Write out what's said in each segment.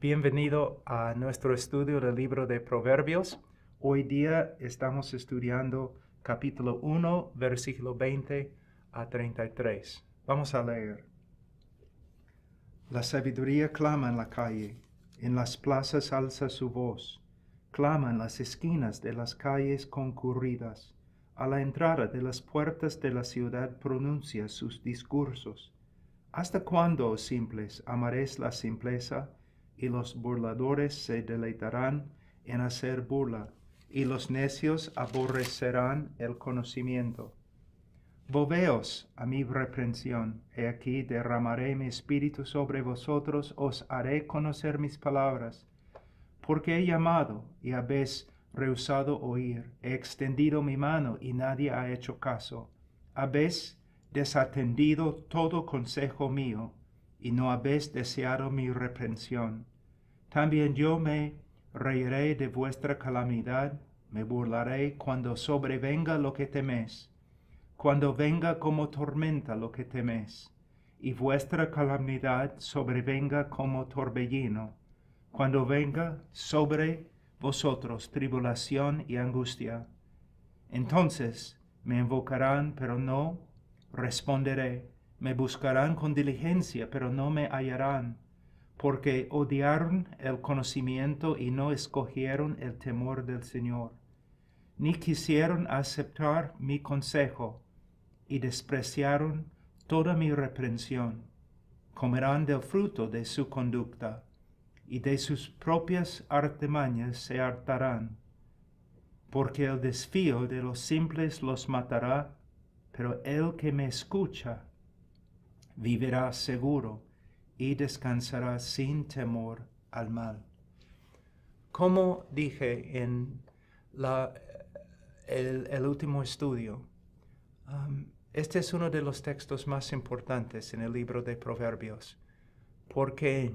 Bienvenido a nuestro estudio del libro de Proverbios. Hoy día estamos estudiando capítulo 1, versículo 20 a 33. Vamos a leer. La sabiduría clama en la calle, en las plazas alza su voz, clama en las esquinas de las calles concurridas, a la entrada de las puertas de la ciudad pronuncia sus discursos. ¿Hasta cuándo, oh simples, amaréis la simpleza? Y los burladores se deleitarán en hacer burla, y los necios aborrecerán el conocimiento. Volveos a mi reprensión, he aquí derramaré mi espíritu sobre vosotros, os haré conocer mis palabras. Porque he llamado y habéis rehusado oír, he extendido mi mano y nadie ha hecho caso. Habéis desatendido todo consejo mío, y no habéis deseado mi reprensión. También yo me reiré de vuestra calamidad, me burlaré cuando sobrevenga lo que teméis, cuando venga como tormenta lo que teméis, y vuestra calamidad sobrevenga como torbellino, cuando venga sobre vosotros tribulación y angustia. Entonces me invocarán, pero no responderé, me buscarán con diligencia, pero no me hallarán, porque odiaron el conocimiento y no escogieron el temor del Señor, ni quisieron aceptar mi consejo, y despreciaron toda mi reprensión. Comerán del fruto de su conducta, y de sus propias artimañas se hartarán, porque el desvío de los simples los matará, pero el que me escucha vivirá seguro y descansará sin temor al mal. Como dije en el último estudio, este es uno de los textos más importantes en el libro de Proverbios, porque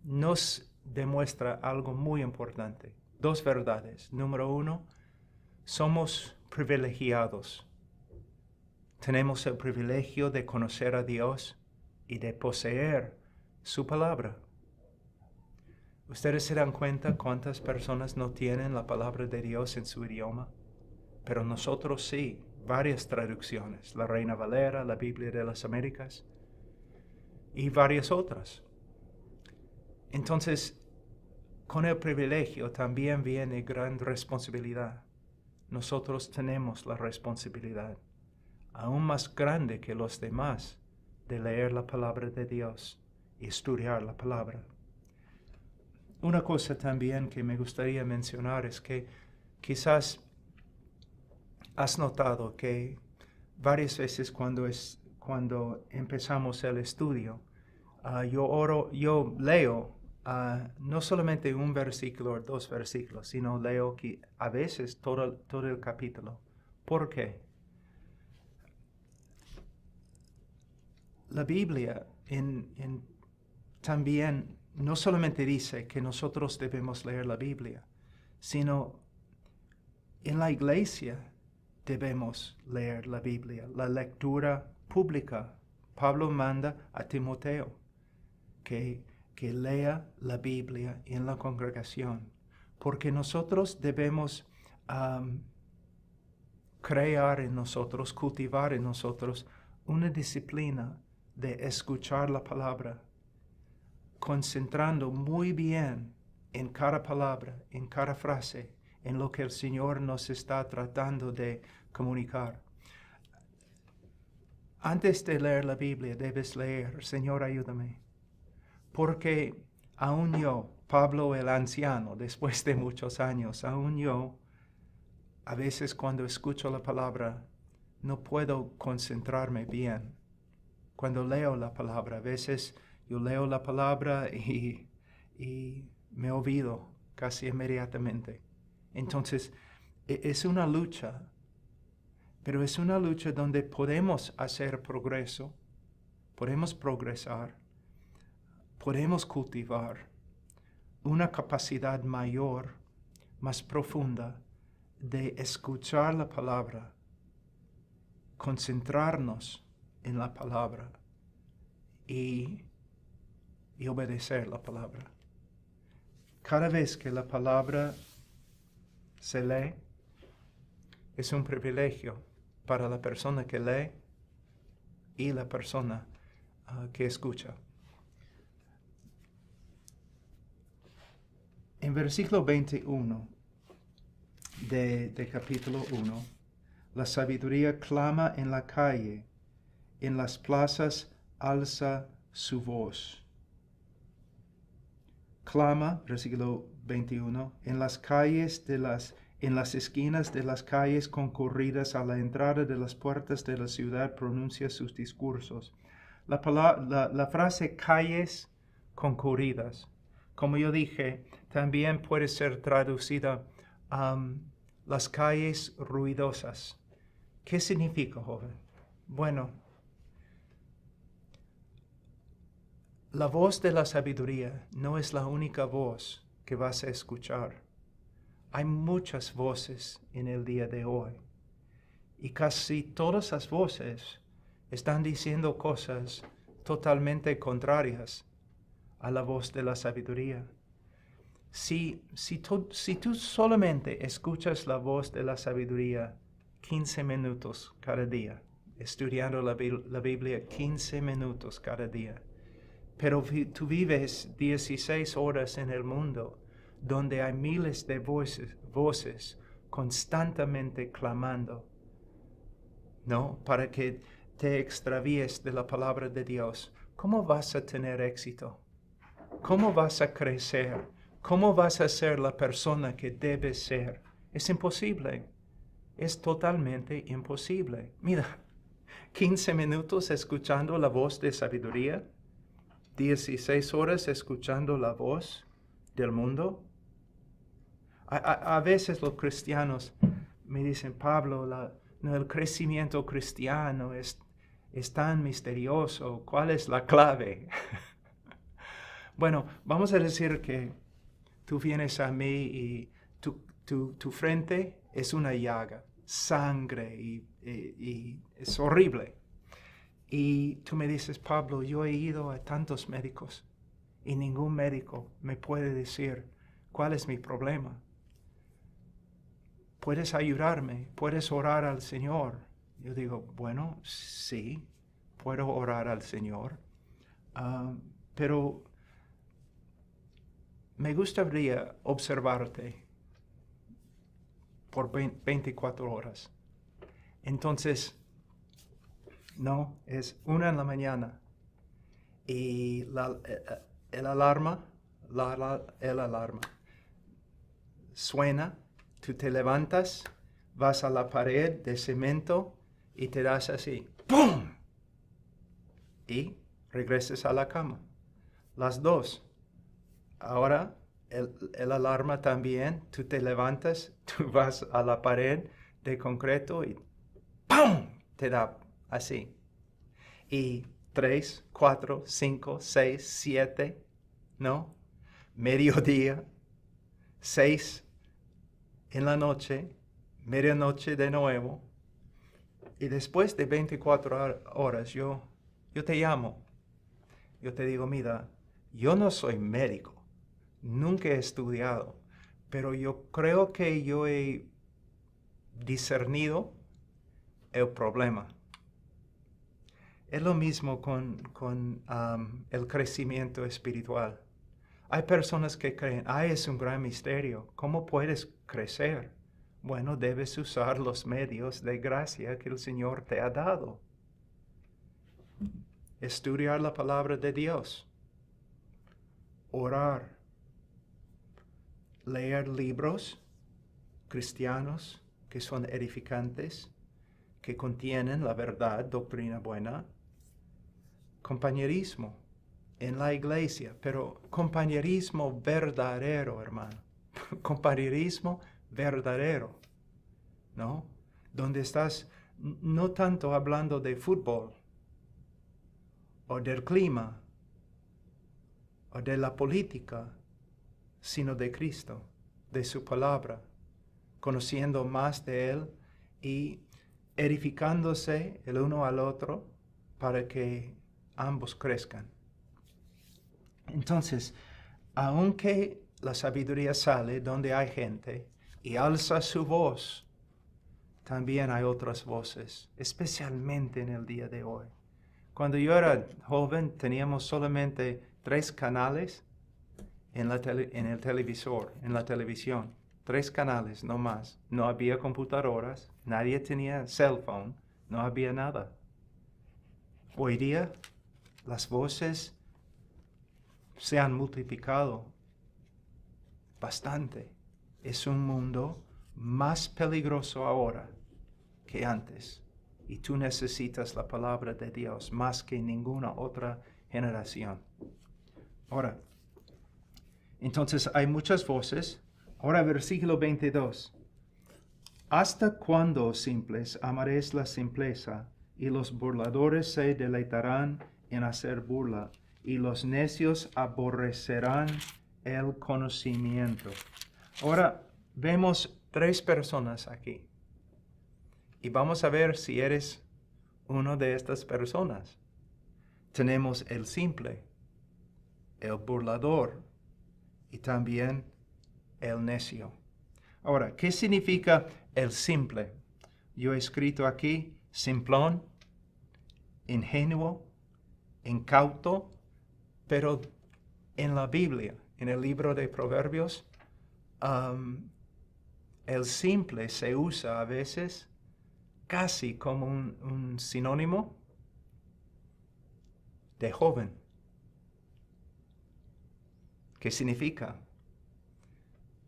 nos demuestra algo muy importante. Dos verdades. Número uno, somos privilegiados. Tenemos el privilegio de conocer a Dios y de poseer su palabra. Ustedes se dan cuenta cuántas personas no tienen la palabra de Dios en su idioma, pero nosotros sí, varias traducciones, la Reina Valera, la Biblia de las Américas y varias otras. Entonces, con el privilegio también viene gran responsabilidad. Nosotros tenemos la responsabilidad, aún más grande que los demás, de leer la palabra de Dios y estudiar la palabra. Una cosa también que me gustaría mencionar es que quizás has notado que varias veces cuando empezamos el estudio, yo leo no solamente un versículo o dos versículos, sino leo que a veces todo el capítulo. ¿Por qué? La Biblia también no solamente dice que nosotros debemos leer la Biblia, sino en la iglesia debemos leer la Biblia, la lectura pública. Pablo manda a Timoteo que lea la Biblia en la congregación, porque nosotros debemos crear en nosotros, cultivar en nosotros una disciplina de escuchar la palabra, concentrando muy bien en cada palabra, en cada frase, en lo que el Señor nos está tratando de comunicar. Antes de leer la Biblia debes leer, Señor, ayúdame. Porque aún yo, Pablo el anciano, después de muchos años, aún yo, a veces cuando escucho la palabra, no puedo concentrarme bien. Cuando leo la palabra, a veces yo leo la palabra y me olvido casi inmediatamente. Entonces, es una lucha, pero es una lucha donde podemos hacer progreso, podemos progresar, podemos cultivar una capacidad mayor, más profunda, de escuchar la palabra, concentrarnos en la palabra y obedecer la palabra. cada vez que la palabra se lee, es un privilegio para la persona que lee y la persona que escucha. En versículo 21 de capítulo 1, la sabiduría clama en la calle, en las plazas alza su voz. Clama, versículo 21, en las calles en las esquinas de las calles concurridas a la entrada de las puertas de la ciudad pronuncia sus discursos. La frase calles concurridas, como yo dije, también puede ser traducida las calles ruidosas. ¿Qué significa, joven? Bueno, la voz de la sabiduría no es la única voz que vas a escuchar. Hay muchas voces en el día de hoy y casi todas las voces están diciendo cosas totalmente contrarias a la voz de la sabiduría. Si tú solamente escuchas la voz de la sabiduría 15 minutos cada día, estudiando la Biblia 15 minutos cada día, pero tú vives 16 horas en el mundo donde hay miles de voces constantemente clamando, ¿no? Para que te extravíes de la palabra de Dios. ¿Cómo vas a tener éxito? ¿Cómo vas a crecer? ¿Cómo vas a ser la persona que debes ser? Es imposible. Es totalmente imposible. Mira, 15 minutos escuchando la voz de sabiduría, 16 horas escuchando la voz del mundo. A veces los cristianos me dicen, Pablo, el crecimiento cristiano es tan misterioso. ¿Cuál es la clave? Bueno, vamos a decir que tú vienes a mí y tu frente es una llaga, sangre y es horrible. Y tú me dices, Pablo, yo he ido a tantos médicos y ningún médico me puede decir cuál es mi problema. ¿Puedes ayudarme? ¿Puedes orar al Señor? Yo digo, bueno, sí, puedo orar al Señor, pero me gustaría observarte por 24 horas. Entonces, no, es 1 de la mañana y el alarma suena, tú te levantas, vas a la pared de cemento y te das así, ¡pum! Y regresas a la cama. Las 2. Ahora el alarma también, tú te levantas, tú vas a la pared de concreto y ¡pum! Te da así. Y 3, 4, 5, 6, 7, ¿no? Mediodía, 6 en la noche, medianoche de nuevo. Y después de 24 horas yo te llamo. Yo te digo, mira, yo no soy médico. Nunca he estudiado, pero yo creo que yo he discernido el problema. Es lo mismo con el crecimiento espiritual. Hay personas que creen, es un gran misterio. ¿Cómo puedes crecer? Bueno, debes usar los medios de gracia que el Señor te ha dado. Estudiar la palabra de Dios. Orar. Leer libros cristianos que son edificantes, que contienen la verdad, doctrina buena. Compañerismo en la iglesia, pero compañerismo verdadero, hermano. Compañerismo verdadero, ¿no? Donde estás no tanto hablando de fútbol, o del clima, o de la política, sino de Cristo, de su palabra, conociendo más de Él y edificándose el uno al otro para que ambos crezcan. Entonces, aunque la sabiduría sale donde hay gente y alza su voz, también hay otras voces, especialmente en el día de hoy. Cuando yo era joven teníamos solamente 3 canales en el televisor, en la televisión. 3 canales, no más. No había computadoras, nadie tenía cell phone, no había nada. Hoy día las voces se han multiplicado bastante. Es un mundo más peligroso ahora que antes. Y tú necesitas la palabra de Dios más que ninguna otra generación. Ahora, entonces hay muchas voces. Ahora versículo 22. ¿Hasta cuándo, simples, amaréis la simpleza? Y los burladores se deleitarán en hacer burla, y los necios aborrecerán el conocimiento. Ahora vemos 3 personas aquí. Y vamos a ver si eres una de estas personas. Tenemos el simple, el burlador y también el necio. Ahora, ¿qué significa el simple? Yo he escrito aquí simplón, ingenuo, incauto, pero en la Biblia, en el libro de Proverbios, el simple se usa a veces casi como un sinónimo de joven. ¿Qué significa?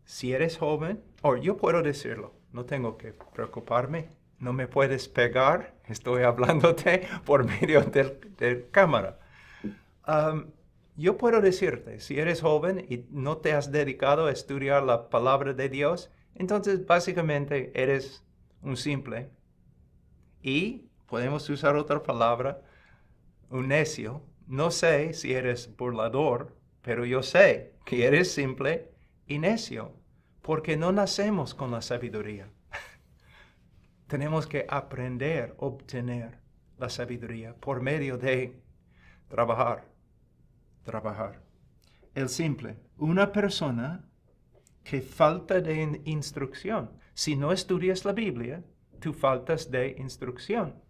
Si eres joven, o yo puedo decirlo, no tengo que preocuparme, no me puedes pegar, estoy hablándote por medio de cámara. Yo puedo decirte, si eres joven y no te has dedicado a estudiar la palabra de Dios, entonces básicamente eres un simple. Y podemos usar otra palabra, un necio. No sé si eres burlador, pero yo sé que eres simple y necio, porque no nacemos con la sabiduría. Tenemos que aprender, obtener la sabiduría por medio de trabajar. El simple, una persona que falta de instrucción. Si no estudias la Biblia, tú faltas de instrucción.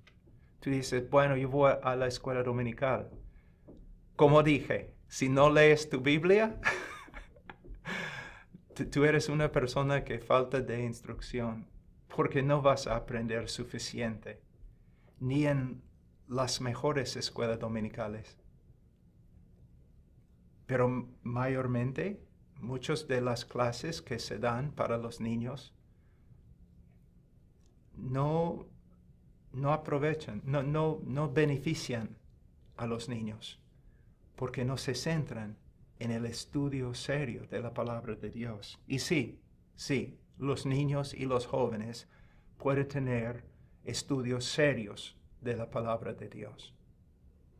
Tú dices, bueno, yo voy a la escuela dominical. Como dije, si no lees tu Biblia, tú eres una persona que falta de instrucción, porque no vas a aprender suficiente, ni en las mejores escuelas dominicales. Pero mayormente, muchas de las clases que se dan para los niños no aprovechan, no benefician a los niños, porque no se centran en el estudio serio de la palabra de Dios. Y sí, los niños y los jóvenes pueden tener estudios serios de la palabra de Dios.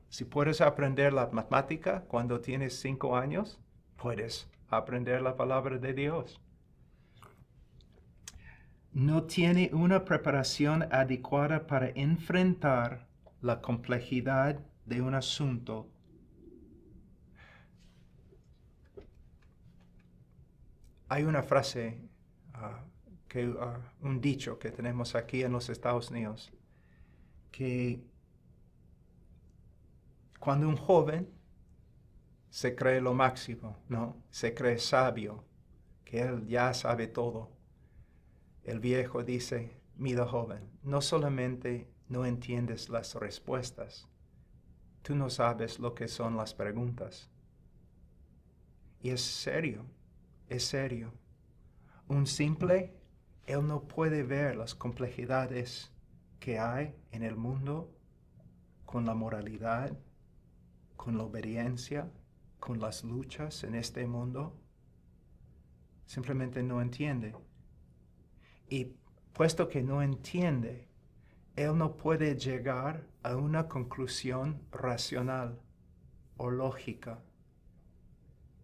Si puedes aprender la matemática cuando tienes 5 años, puedes aprender la palabra de Dios. No tiene una preparación adecuada para enfrentar la complejidad de un asunto. Hay una frase, un dicho que tenemos aquí en los Estados Unidos, que cuando un joven se cree lo máximo, ¿no? Se cree sabio, que él ya sabe todo. El viejo dice, mira joven, no solamente no entiendes las respuestas, tú no sabes lo que son las preguntas. Y es serio. Un simple, él no puede ver las complejidades que hay en el mundo con la moralidad, con la obediencia, con las luchas en este mundo. Simplemente no entiende. Y puesto que no entiende, él no puede llegar a una conclusión racional o lógica.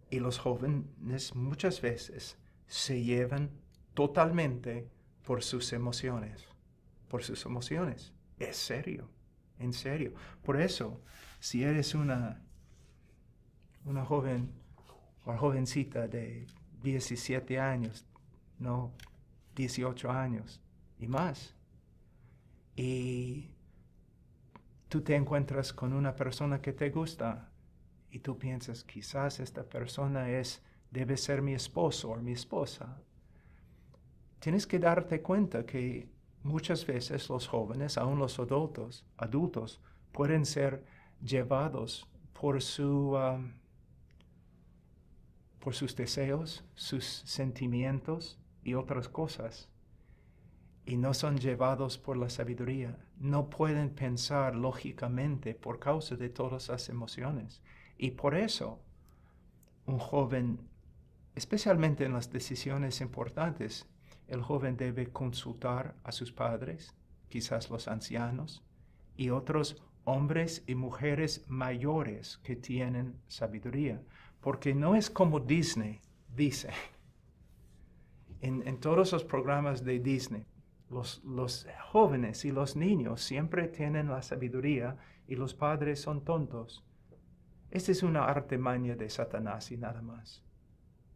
Y los jóvenes muchas veces se llevan totalmente por sus emociones. Es serio, en serio. Por eso, si eres una joven o jovencita de 17 años, no, 18 años y más. Y tú te encuentras con una persona que te gusta y tú piensas, quizás esta persona debe ser mi esposo o mi esposa. Tienes que darte cuenta que muchas veces los jóvenes, aún los adultos pueden ser llevados por sus deseos, sus sentimientos y otras cosas. Y no son llevados por la sabiduría. No pueden pensar lógicamente por causa de todas las emociones. Y por eso, un joven, especialmente en las decisiones importantes, el joven debe consultar a sus padres, quizás los ancianos, y otros hombres y mujeres mayores que tienen sabiduría. Porque no es como Disney dice. En todos los programas de Disney, los jóvenes y los niños siempre tienen la sabiduría y los padres son tontos. Esta es una artimaña de Satanás y nada más.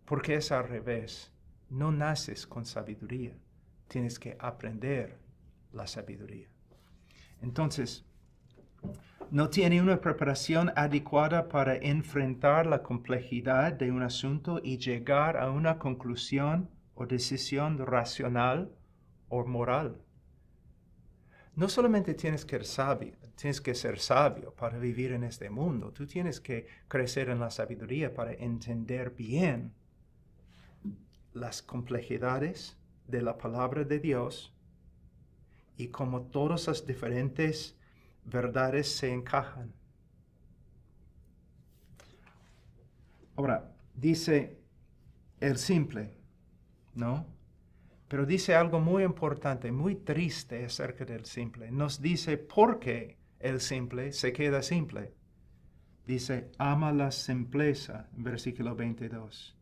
Porque es al revés. No naces con sabiduría. Tienes que aprender la sabiduría. Entonces, no tiene una preparación adecuada para enfrentar la complejidad de un asunto y llegar a una conclusión o decisión racional o moral. No solamente tienes que ser sabio para vivir en este mundo, tú tienes que crecer en la sabiduría para entender bien las complejidades de la palabra de Dios y cómo todas las diferentes verdades se encajan. Ahora, dice el simple, ¿no? Pero dice algo muy importante, muy triste acerca del simple. Nos dice por qué el simple se queda simple. Dice, ama la simpleza, en versículo 22.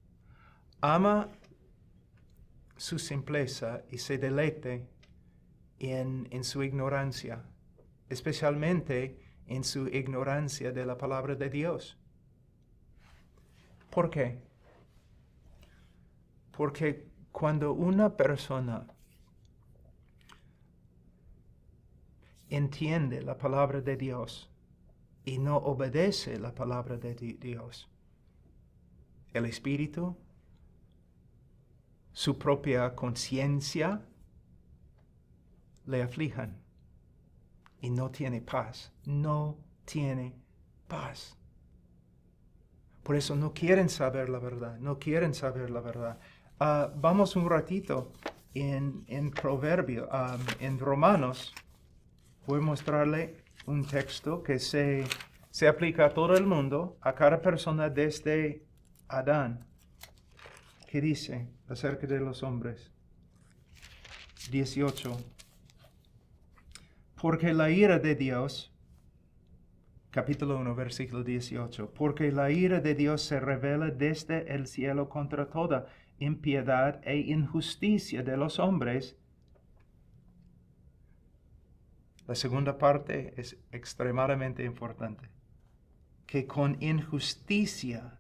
Ama su simpleza y se deleite en su ignorancia, especialmente en su ignorancia de la palabra de Dios. ¿Por qué? Porque cuando una persona entiende la palabra de Dios y no obedece la palabra de Dios, el espíritu, su propia conciencia, le aflijan y no tiene paz. No tiene paz. Por eso no quieren saber la verdad. No quieren saber la verdad. Vamos un ratito en Proverbio, en Romanos. Voy a mostrarle un texto que se aplica a todo el mundo, a cada persona desde Adán. ¿Qué dice acerca de los hombres? 18. Porque la ira de Dios, capítulo 1, versículo 18, porque la ira de Dios se revela desde el cielo contra toda impiedad e injusticia de los hombres. La segunda parte es extremadamente importante. Que con injusticia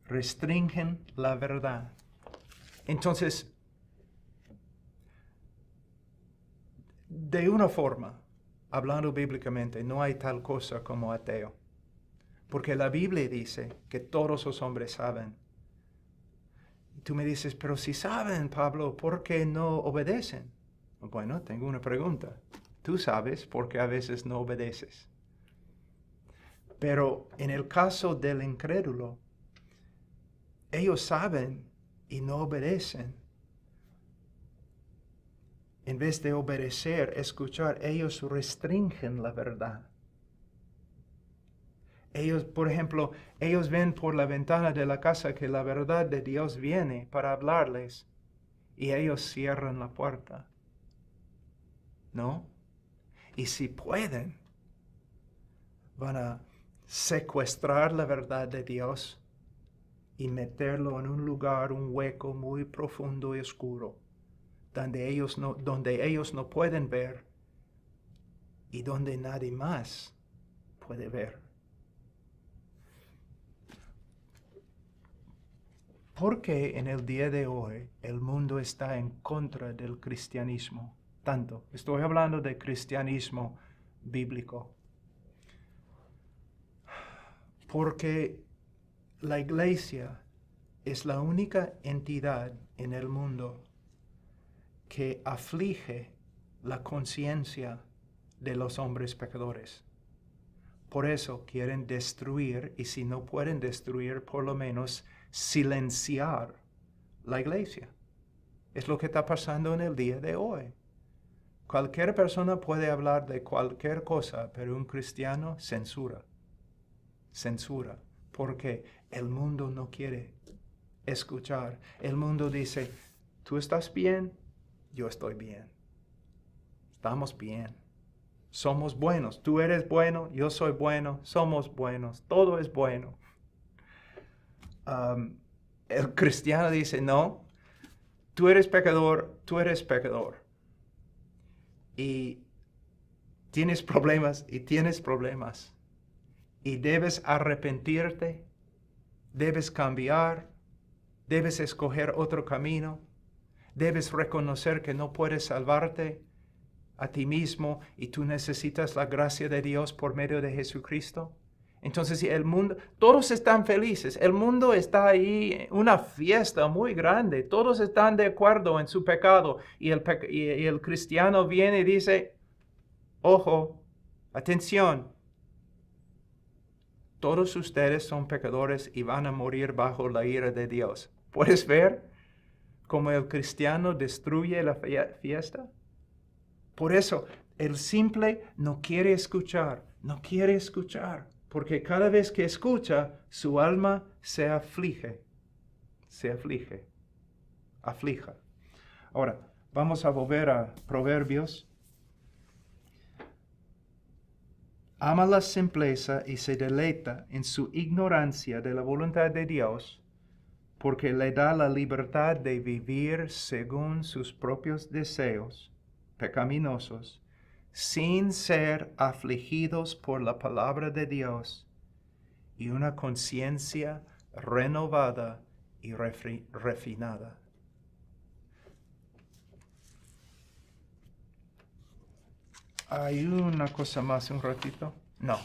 restringen la verdad. Entonces, de una forma, hablando bíblicamente, no hay tal cosa como ateo. Porque la Biblia dice que todos los hombres saben. Tú me dices, pero si saben, Pablo, ¿por qué no obedecen? Bueno, tengo una pregunta. Tú sabes por qué a veces no obedeces. Pero en el caso del incrédulo, ellos saben y no obedecen. En vez de obedecer, escuchar, ellos restringen la verdad. Ellos, por ejemplo, ellos ven por la ventana de la casa que la verdad de Dios viene para hablarles y ellos cierran la puerta. ¿No? Y si pueden, van a secuestrar la verdad de Dios y meterlo en un lugar, un hueco muy profundo y oscuro, donde ellos no pueden ver y donde nadie más puede ver. ¿Por qué en el día de hoy el mundo está en contra del cristianismo? Tanto. Estoy hablando de cristianismo bíblico. Porque la iglesia es la única entidad en el mundo que aflige la conciencia de los hombres pecadores. Por eso quieren destruir, y si no pueden destruir, por lo menos silenciar la iglesia. Es lo que está pasando en el día de hoy. Cualquier persona puede hablar de cualquier cosa, pero un cristiano censura. Censura. Porque el mundo no quiere escuchar. El mundo dice, tú estás bien, yo estoy bien. Estamos bien. Somos buenos. Tú eres bueno, yo soy bueno, somos buenos. Todo es bueno. El cristiano dice, no, tú eres pecador, tú eres pecador. Y tienes problemas y tienes problemas. Y debes arrepentirte, debes cambiar, debes escoger otro camino, debes reconocer que no puedes salvarte a ti mismo y tú necesitas la gracia de Dios por medio de Jesucristo. Entonces el mundo, todos están felices, el mundo está ahí, una fiesta muy grande, todos están de acuerdo en su pecado y el cristiano viene y dice, ojo, atención, todos ustedes son pecadores y van a morir bajo la ira de Dios. ¿Puedes ver cómo el cristiano destruye la fiesta? Por eso, el simple no quiere escuchar, porque cada vez que escucha, su alma se aflige. Aflija. Ahora, vamos a volver a Proverbios. Ama la simpleza y se deleita en su ignorancia de la voluntad de Dios, porque le da la libertad de vivir según sus propios deseos pecaminosos, sin ser afligidos por la palabra de Dios y una conciencia renovada y refinada. ¿Hay una cosa más un ratito? No,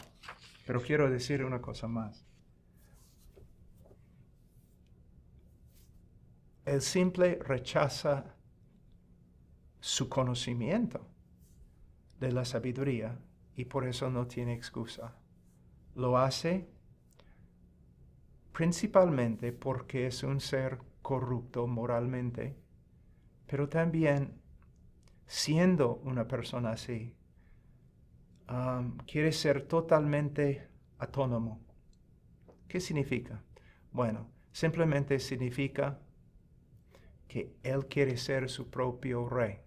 pero quiero decir una cosa más. El simple rechaza su conocimiento de la sabiduría y por eso no tiene excusa. Lo hace principalmente porque es un ser corrupto moralmente, pero también siendo una persona así, quiere ser totalmente autónomo. ¿Qué significa? Bueno, simplemente significa que él quiere ser su propio rey.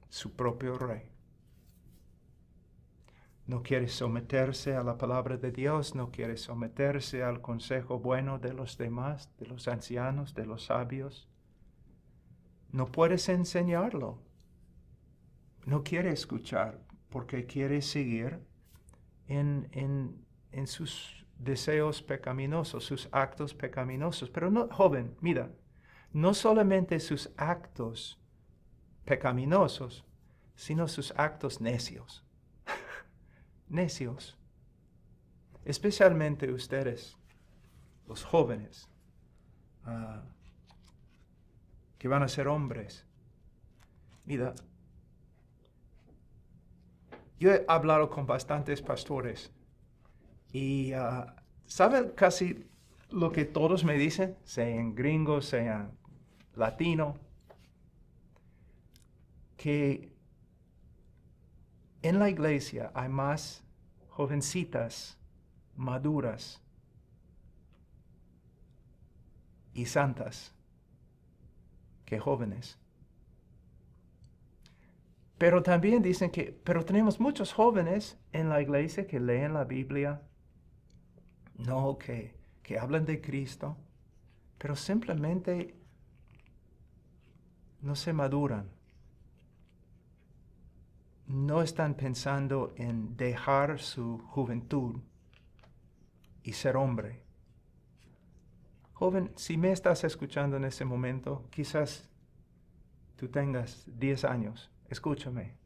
Su propio rey. No quiere someterse a la palabra de Dios, no quiere someterse al consejo bueno de los demás, de los ancianos, de los sabios. No puedes enseñarlo. No quiere escuchar porque quiere seguir en sus deseos pecaminosos, sus actos pecaminosos. Pero no, joven, mira, no solamente sus actos pecaminosos, sino sus actos necios. Necios. Especialmente ustedes, los jóvenes, que van a ser hombres. Mira, yo he hablado con bastantes pastores y ¿saben casi lo que todos me dicen? Sean gringos, sean latinos, que en la iglesia hay más jovencitas maduras y santas que jóvenes. Pero también dicen pero tenemos muchos jóvenes en la iglesia que leen la Biblia, no que hablan de Cristo, pero simplemente no se maduran. No están pensando en dejar su juventud y ser hombre. Joven, si me estás escuchando en ese momento, quizás tú tengas 10 años. Escúchame.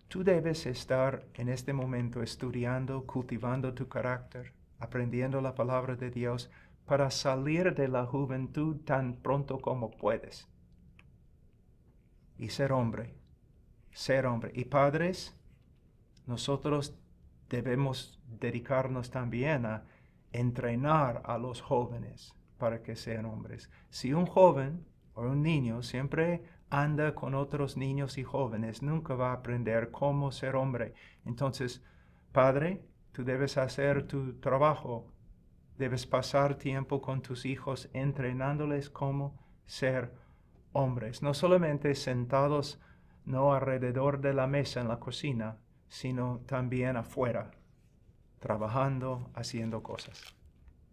Tú debes estar en este momento estudiando, cultivando tu carácter, aprendiendo la palabra de Dios para salir de la juventud tan pronto como puedes. Y ser hombre. Ser hombre. Y padres, nosotros debemos dedicarnos también a entrenar a los jóvenes para que sean hombres. Si un joven o un niño siempre anda con otros niños y jóvenes, nunca va a aprender cómo ser hombre. Entonces, padre, tú debes hacer tu trabajo. Debes pasar tiempo con tus hijos entrenándoles cómo ser hombres. No solamente sentados, no alrededor de la mesa en la cocina, sino también afuera, trabajando, haciendo cosas.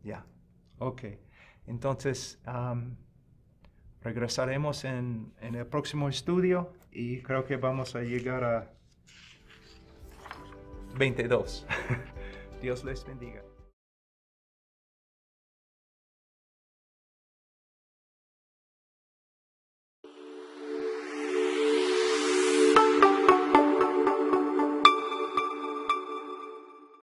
Ya, ok. Entonces, regresaremos en el próximo estudio y creo que vamos a llegar a 22. Dios les bendiga.